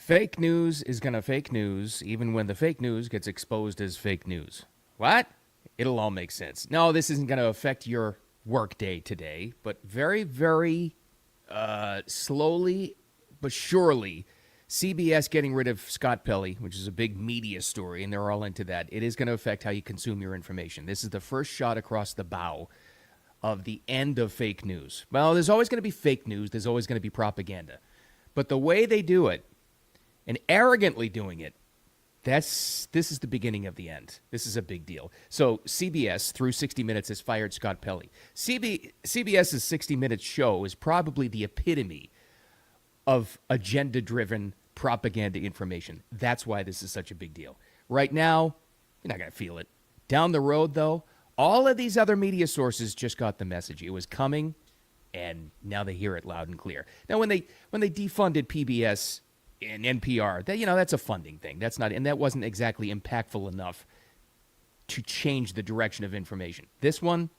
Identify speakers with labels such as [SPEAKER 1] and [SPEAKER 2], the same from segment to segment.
[SPEAKER 1] Fake news is going to fake news even when the fake news gets exposed as fake news. What? It'll all make sense. No, this isn't going to affect your work day today, but very, very slowly but surely, CBS getting rid of Scott Pelley, which is a big media story, and they're all into that. It is going to affect how you consume your information. This is the first shot across the bow of the end of fake news. Well, there's always going to be fake news. There's always going to be propaganda. But the way they do it, and arrogantly doing it, this is the beginning of the end. This is a big deal. So CBS, through 60 Minutes, has fired Scott Pelley. CBS's 60 Minutes show is probably the epitome of agenda-driven propaganda information. That's why this is such a big deal. Right now, you're not going to feel it. Down the road, though, all of these other media sources just got the message. It was coming, and now they hear it loud and clear. Now, when they defunded PBS and NPR, that's a funding thing. That's not, and that wasn't exactly impactful enough to change the direction of information. This one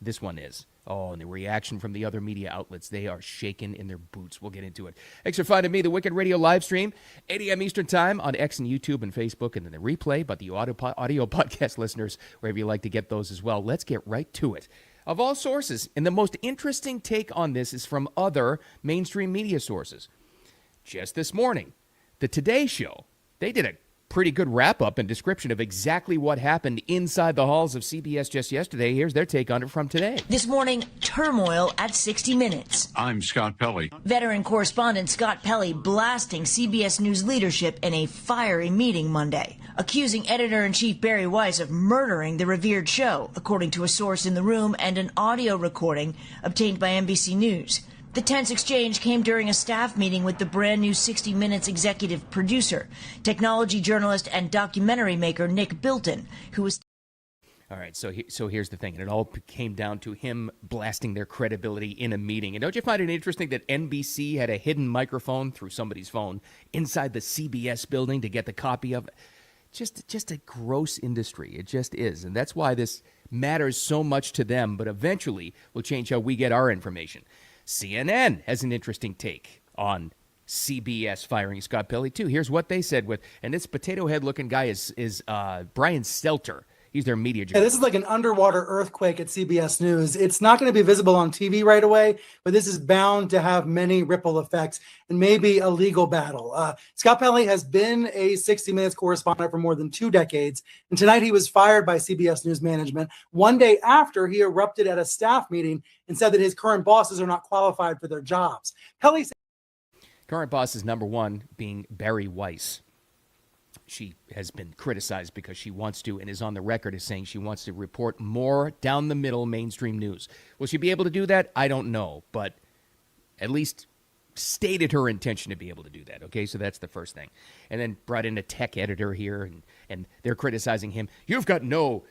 [SPEAKER 1] is. Oh, and the reaction from the other media outlets, they are shaking in their boots. We'll get into it. Thanks for finding me, the Wicked Radio live stream, 8 a.m. Eastern Time on X and YouTube and Facebook, and then the replay, but the audio podcast listeners, wherever you like to get those as well. Let's get right to it. Of all sources, and the most interesting take on this is from other mainstream media sources. Just this morning, the Today Show, they did a pretty good wrap-up and description of exactly what happened inside the halls of CBS just yesterday. Here's their take on it from today.
[SPEAKER 2] This morning, turmoil at 60 Minutes.
[SPEAKER 3] I'm Scott Pelley.
[SPEAKER 2] Veteran correspondent Scott Pelley blasting CBS News leadership in a fiery meeting Monday, accusing editor-in-chief Barry Weiss of murdering the revered show, according to a source in the room and an audio recording obtained by NBC News. The tense exchange came during a staff meeting with the brand new 60 Minutes executive producer, technology journalist and documentary maker Nick Bilton, who was...
[SPEAKER 1] All right, so here's the thing, and it all came down to him blasting their credibility in a meeting. And don't you find it interesting that NBC had a hidden microphone through somebody's phone inside the CBS building to get the copy of it? Just a gross industry. It just is, and that's why this matters so much to them, but eventually will change how we get our information. CNN has an interesting take on CBS firing Scott Pelley, too. Here's what they said and this potato head-looking guy is Brian Stelter. He's their media
[SPEAKER 4] journalist. Yeah, this is like an underwater earthquake at CBS News. It's not going to be visible on TV right away, but this is bound to have many ripple effects and maybe a legal battle. Scott Pelley has been a 60 Minutes correspondent for more than 2 decades, and tonight he was fired by CBS News management one day after he erupted at a staff meeting and said that his current bosses are not qualified for their jobs. Pelley said
[SPEAKER 1] current boss is number one being Barry Weiss. She has been criticized because she wants to and is on the record as saying she wants to report more down the middle mainstream news. Will she be able to do that? I don't know, but at least stated her intention to be able to do that. Okay, so that's the first thing. And then brought in a tech editor here, and they're criticizing him. You've got no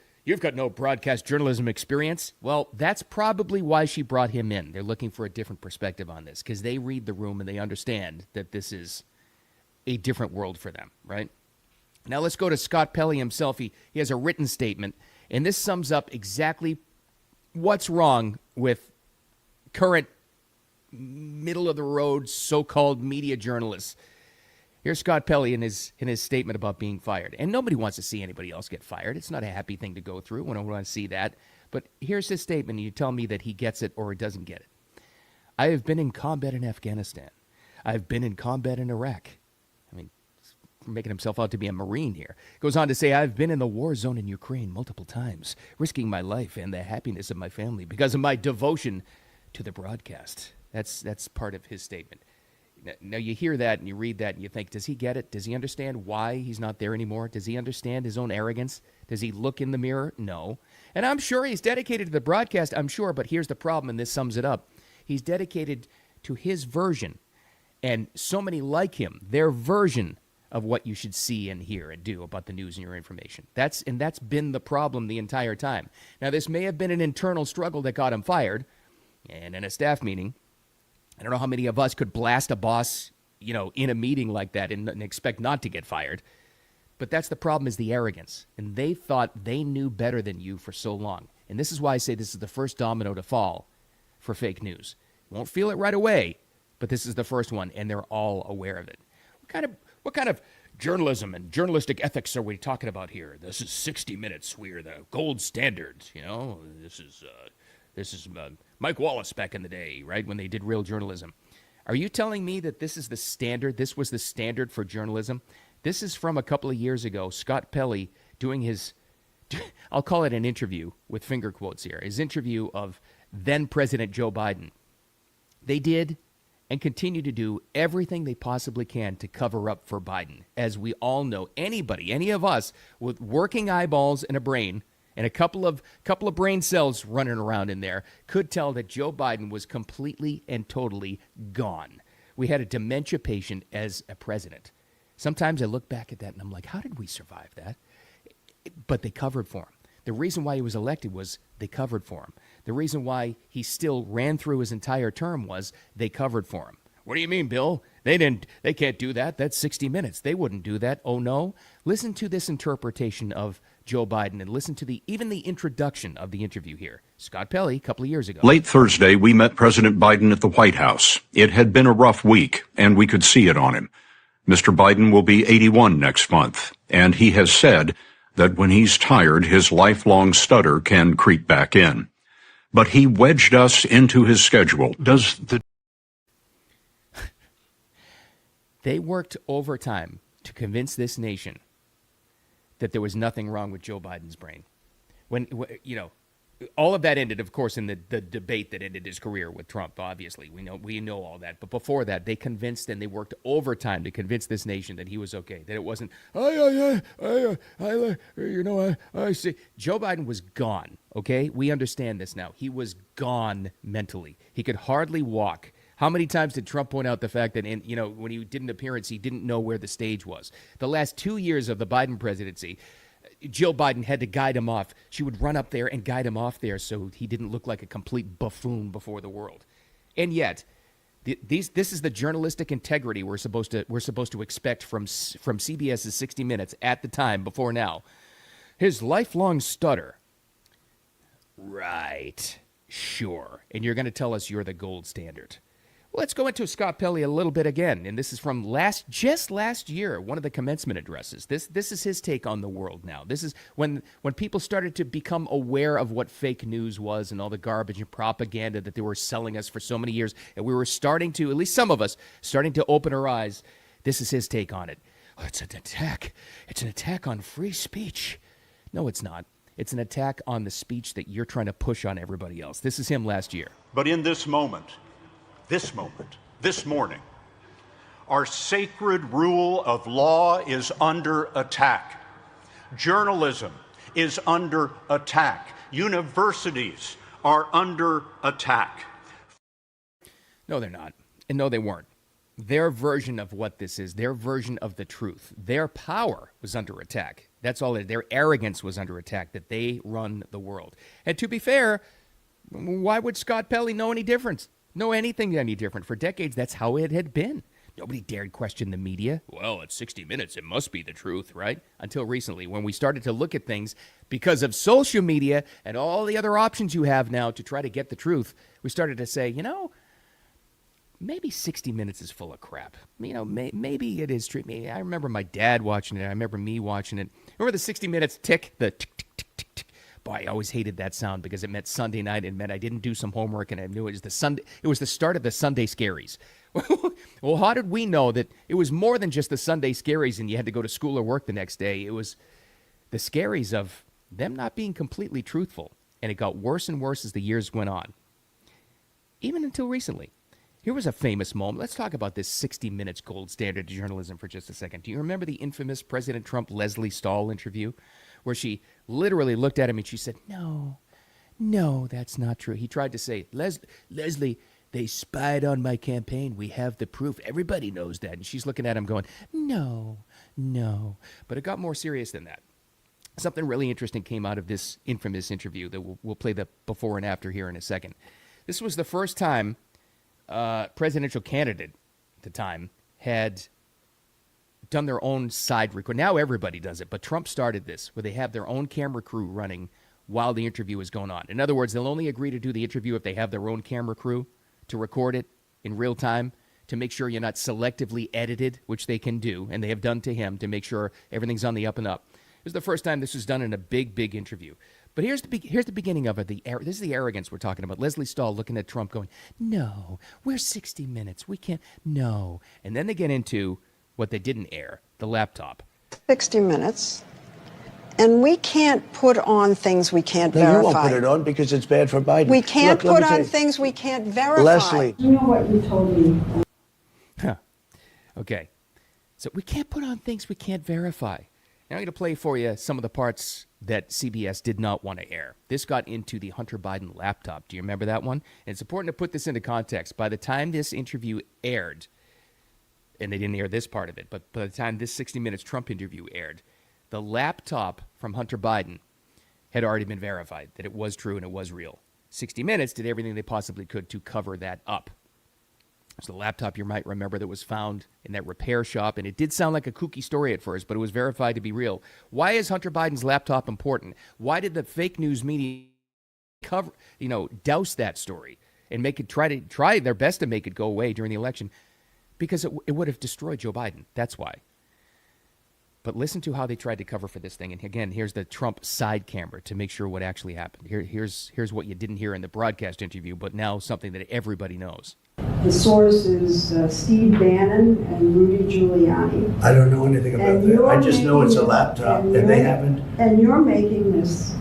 [SPEAKER 1] broadcast journalism experience. Well, that's probably why she brought him in. They're looking for a different perspective on this because they read the room and they understand that this is a different world for them, right? Now let's go to Scott Pelley himself. He has a written statement, and this sums up exactly what's wrong with current middle-of-the-road so-called media journalists. Here's Scott Pelley in his statement about being fired. And nobody wants to see anybody else get fired. It's not a happy thing to go through. We don't want to see that. But here's his statement, and you tell me that he gets it or he doesn't get it. I have been in combat in Afghanistan. I've been in combat in Iraq. Making himself out to be a Marine here. Goes on to say, I've been in the war zone in Ukraine multiple times, risking my life and the happiness of my family because of my devotion to the broadcast. That's part of his statement. Now you hear that and you read that and you think, does he get it? Does he understand why he's not there anymore? Does he understand his own arrogance? Does he look in the mirror? No. And I'm sure he's dedicated to the broadcast, I'm sure, but here's the problem, and this sums it up. He's dedicated to his version, and so many like him, their version of what you should see and hear and do about the news and your information. That's been the problem the entire time. Now, this may have been an internal struggle that got him fired, and in a staff meeting, I don't know how many of us could blast a boss, in a meeting like that and expect not to get fired. But that's the problem, is the arrogance. And they thought they knew better than you for so long. And this is why I say this is the first domino to fall for fake News. Won't feel it right away, but this is the first one, and they're all aware of it. What What kind of journalism and journalistic ethics are we talking about here? This is 60 Minutes. We're the gold standard. You know, this is Mike Wallace back in the day, right, when they did real journalism. Are you telling me that this is the standard? This was the standard for journalism? This is from a couple of years ago. Scott Pelley doing his, I'll call it an interview with finger quotes here, his interview of then President Joe Biden. They did and continue to do everything they possibly can to cover up for Biden. As we all know, anybody, any of us with working eyeballs and a brain and a couple of brain cells running around in there could tell that Joe Biden was completely and totally gone. We had a dementia patient as a president. Sometimes I look back at that and I'm like, how did we survive that? But they covered for him. The reason why he was elected was they covered for him. The reason why he still ran through his entire term was they covered for him. What do you mean, Bill? They can't do that. That's 60 Minutes. They wouldn't do that. Oh, no? Listen to this interpretation of Joe Biden and listen to even the introduction of the interview here. Scott Pelley, a couple of years ago.
[SPEAKER 3] Late Thursday, we met President Biden at the White House. It had been a rough week, and we could see it on him. Mr. Biden will be 81 next month, and he has said that when he's tired, his lifelong stutter can creep back in. But he wedged us into his schedule.
[SPEAKER 1] They worked overtime to convince this nation that there was nothing wrong with Joe Biden's brain. When all of that ended, of course, in the debate that ended his career with Trump, obviously. We know all that. But before that, they convinced and they worked overtime to convince this nation that he was okay, that it wasn't, I see. Joe Biden was gone, okay? We understand this now. He was gone mentally. He could hardly walk. How many times did Trump point out the fact that, when he did an appearance, he didn't know where the stage was? The last 2 years of the Biden presidency, Jill Biden had to guide him off. She would run up there and guide him off there so he didn't look like a complete buffoon before the world. And yet, this is the journalistic integrity we're supposed to expect from CBS's 60 Minutes at the time before now. His lifelong stutter. Right. Sure. And you're going to tell us you're the gold standard. Let's go into Scott Pelley a little bit again, and this is from just last year, one of the commencement addresses. This is his take on the world now. This is when people started to become aware of what fake news was and all the garbage and propaganda that they were selling us for so many years, and we were starting to, at least some of us, starting to open our eyes. This is his take on it. Oh, it's an attack. It's an attack on free speech. No, it's not. It's an attack on the speech that you're trying to push on everybody else. This is him last year.
[SPEAKER 5] But in this moment, this morning, our sacred rule of law is under attack. Journalism is under attack. Universities are under attack.
[SPEAKER 1] No, they're not. And no, they weren't. Their version of what this is, their version of the truth, their power was under attack. That's all. Their arrogance was under attack, that they run the world. And to be fair, why would Scott Pelley know any difference? Know anything any different? For decades, that's how it had been. Nobody dared question the media. Well, it's 60 Minutes. It must be the truth, right? Until recently, when we started to look at things because of social media and all the other options you have now to try to get the truth, we started to say, maybe 60 Minutes is full of crap. Maybe it is true. I remember my dad watching it. I remember me watching it. Remember the 60 Minutes tick? The tick, tick, tick, tick, tick. Boy, I always hated that sound because it meant Sunday night. It meant I didn't do some homework, and I knew it was the start of the Sunday Scaries. Well, how did we know that it was more than just the Sunday Scaries and you had to go to school or work the next day? It was the scaries of them not being completely truthful, and it got worse and worse as the years went on, even until recently. Here was a famous moment. Let's talk about this 60 Minutes gold standard journalism for just a second. Do you remember the infamous President Trump Leslie Stahl interview where she literally looked at him and she said, no, that's not true. He tried to say, Leslie, they spied on my campaign. We have the proof. Everybody knows that. And she's looking at him going, no. But it got more serious than that. Something really interesting came out of this infamous interview that we'll play the before and after here in a second. This was the first time presidential candidate at the time had done their own side record. Now everybody does it, but Trump started this where they have their own camera crew running while the interview is going on. In other words, they'll only agree to do the interview if they have their own camera crew to record it in real time to make sure you're not selectively edited, which they can do, and they have done to him to make sure everything's on the up and up. This is the first time this was done in a big interview. But here's the beginning of it. This is the arrogance we're talking about. Leslie Stahl looking at Trump going, no, we're 60 Minutes. We can't, no. And then they get into what they didn't air, the laptop.
[SPEAKER 6] 60 Minutes. And we can't put on things we can't verify.
[SPEAKER 7] You won't put it on because it's bad for Biden.
[SPEAKER 6] We can't put on things we can't verify.
[SPEAKER 7] Leslie.
[SPEAKER 8] You know what you told me?
[SPEAKER 1] Huh. Okay. So we can't put on things we can't verify. Now I'm going to play for you some of the parts that CBS did not want to air. This got into the Hunter Biden laptop. Do you remember that one? And it's important to put this into context. By the time this interview aired, and they didn't air this part of it, but by the time this 60 Minutes Trump interview aired, the laptop from Hunter Biden had already been verified that it was true and it was real. 60 Minutes did everything they possibly could to cover that up. It's the laptop, you might remember, that was found in that repair shop, and it did sound like a kooky story at first, but it was verified to be real. Why is Hunter Biden's laptop important? Why did the fake news media douse that story and make it try their best to make it go away during the election? Because it would have destroyed Joe Biden. That's why. But listen to how they tried to cover for this thing. And again, here's the Trump side camera to make sure what actually happened. Here's what you didn't hear in the broadcast interview, but now something that everybody knows.
[SPEAKER 8] The source is Steve Bannon and Rudy Giuliani.
[SPEAKER 7] I don't know anything about that. I just know it's a laptop, and they haven't.
[SPEAKER 8] And you're making this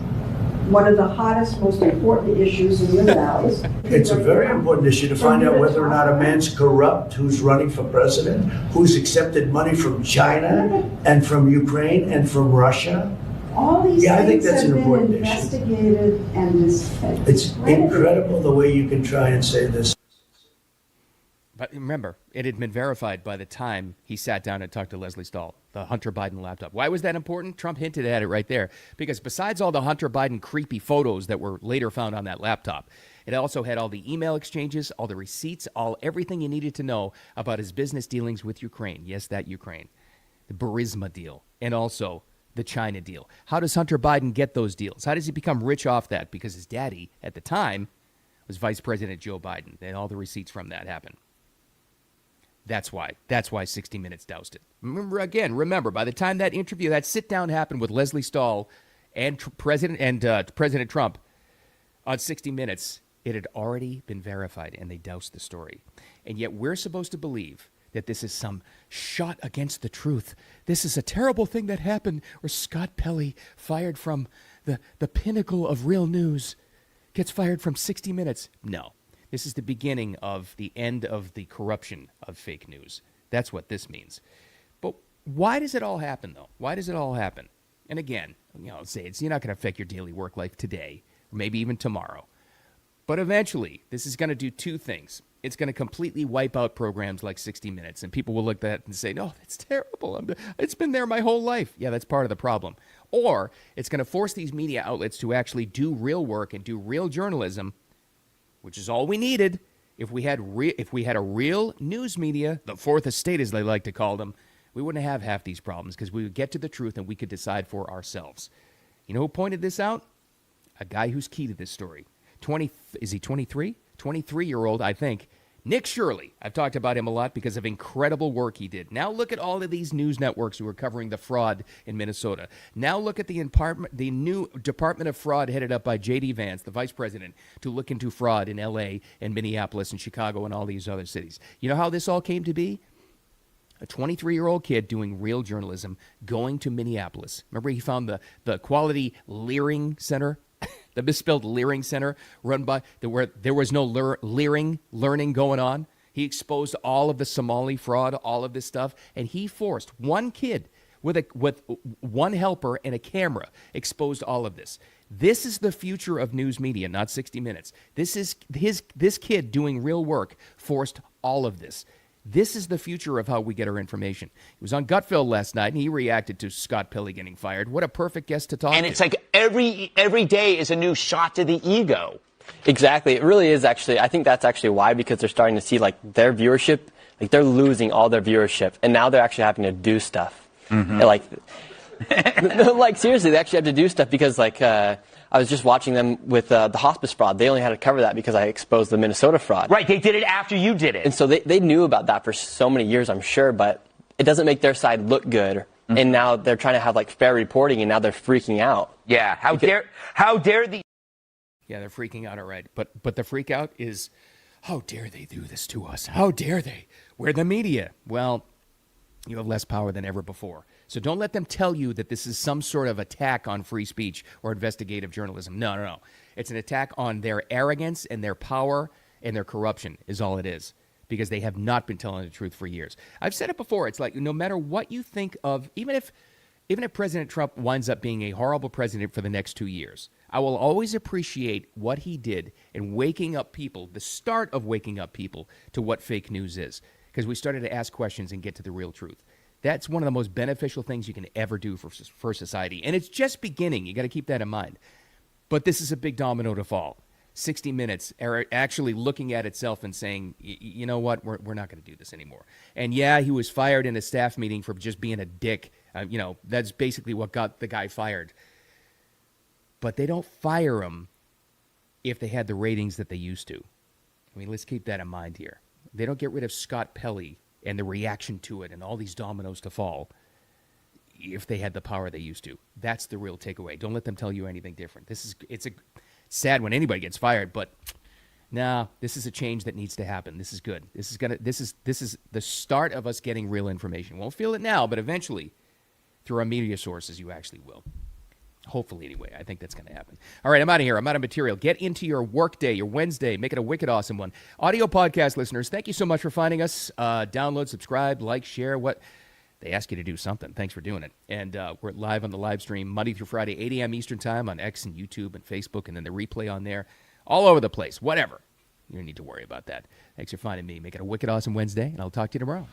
[SPEAKER 8] one of the hottest, most important issues in your rallies.
[SPEAKER 7] It's a very important issue to find out whether or not a man's corrupt who's running for president, who's accepted money from China and from Ukraine and from Russia.
[SPEAKER 8] All these
[SPEAKER 7] I think
[SPEAKER 8] things
[SPEAKER 7] that's
[SPEAKER 8] have
[SPEAKER 7] an
[SPEAKER 8] been
[SPEAKER 7] important issue.
[SPEAKER 8] investigated and
[SPEAKER 7] It's incredible the way you can try and say this.
[SPEAKER 1] But remember, it had been verified by the time he sat down and talked to Leslie Stahl, the Hunter Biden laptop. Why was that important? Trump hinted at it right there. Because besides all the Hunter Biden creepy photos that were later found on that laptop, it also had all the email exchanges, all the receipts, everything you needed to know about his business dealings with Ukraine. Yes, that Ukraine. The Burisma deal. And also the China deal. How does Hunter Biden get those deals? How does he become rich off that? Because his daddy, at the time, was Vice President Joe Biden. And all the receipts from that happened. That's why 60 Minutes doused it. Remember, by the time that interview, that sit-down happened with Leslie Stahl and President Trump on 60 Minutes, it had already been verified, and they doused the story. And yet we're supposed to believe that this is some shot against the truth. This is a terrible thing that happened where Scott Pelley, fired from the pinnacle of real news, gets fired from 60 Minutes. No. This is the beginning of the end of the corruption of fake news. That's what this means. But why does it all happen, though? Why does it all happen? And again, you're not going to affect your daily work life today, or maybe even tomorrow. But eventually, this is going to do two things. It's going to completely wipe out programs like 60 Minutes, and people will look at that and say, no, that's terrible. It's been there my whole life. Yeah, that's part of the problem. Or it's going to force these media outlets to actually do real work and do real journalism, which is all we needed. If we had a real news media, the fourth estate as they like to call them, we wouldn't have half these problems because we would get to the truth and we could decide for ourselves. You know who pointed this out? A guy who's key to this story. Is he 23? 23-year-old, I think. Nick Shirley. I've talked about him a lot because of incredible work he did. Now look at all of these news networks who are covering the fraud in Minnesota. Now look at the new Department of Fraud headed up by J.D. Vance, the vice president, to look into fraud in L.A. and Minneapolis and Chicago and all these other cities. You know how this all came to be? A 23-year-old kid doing real journalism going to Minneapolis. Remember he found the Quality Leering Center? The misspelled Leering Center run by where there was no learning going on. He exposed all of the Somali fraud, all of this stuff, and he forced one kid with one helper and a camera exposed all of this. This is the future of news media, not 60 Minutes. This kid doing real work forced all of this. This is the future of how we get our information. He was on Gutfeld last night, and he reacted to Scott Pelley getting fired. What a perfect guest to talk to.
[SPEAKER 9] And it's like every day is a new shot to the ego.
[SPEAKER 10] Exactly. It really is actually. I think that's actually why, because they're starting to see like their viewership, like they're losing all their viewership, and now they're actually having to do stuff. Mm-hmm. Like seriously, they actually have to do stuff because I was just watching them with the hospice fraud. They only had to cover that because I exposed the Minnesota fraud.
[SPEAKER 9] Right, they did it after you did it.
[SPEAKER 10] And so they knew about that for so many years, I'm sure, but it doesn't make their side look good. Mm-hmm. And now they're trying to have like fair reporting, and now they're freaking out.
[SPEAKER 9] Yeah, how dare the...
[SPEAKER 1] Yeah, they're freaking out, all right. But the freak out is, how dare they do this to us? How dare they? We're the media. Well, you have less power than ever before. So don't let them tell you that this is some sort of attack on free speech or investigative journalism. No. It's an attack on their arrogance and their power and their corruption is all it is, because they have not been telling the truth for years. I've said it before. It's like, no matter what you think of, even if President Trump winds up being a horrible president for the next 2 years, I will always appreciate what he did in waking up people, the start of waking up people to what fake news is, because we started to ask questions and get to the real truth. That's one of the most beneficial things you can ever do for society. And it's just beginning. You got to keep that in mind. But this is a big domino to fall. 60 Minutes are actually looking at itself and saying, you know what, we're not going to do this anymore. And yeah, he was fired in a staff meeting for just being a dick. That's basically what got the guy fired. But they don't fire him if they had the ratings that they used to. I mean, let's keep that in mind here. They don't get rid of Scott Pelley and the reaction to it and all these dominoes to fall if they had the power they used to. That's the real takeaway. Don't let them tell you anything different. It's sad when anybody gets fired, but this is a change that needs to happen. This is good. This is the start of us getting real information. Won't feel it now, but eventually through our media sources you actually will. Hopefully, anyway. I think that's going to happen. All right, I'm out of here. I'm out of material. Get into your workday, your Wednesday. Make it a wicked awesome one. Audio podcast listeners, thank you so much for finding us. Download, subscribe, like, share. What they ask you to do something. Thanks for doing it. And we're live on the live stream Monday through Friday, 8 a.m. Eastern time on X and YouTube and Facebook, and then the replay on there. All over the place. Whatever. You don't need to worry about that. Thanks for finding me. Make it a wicked awesome Wednesday, and I'll talk to you tomorrow.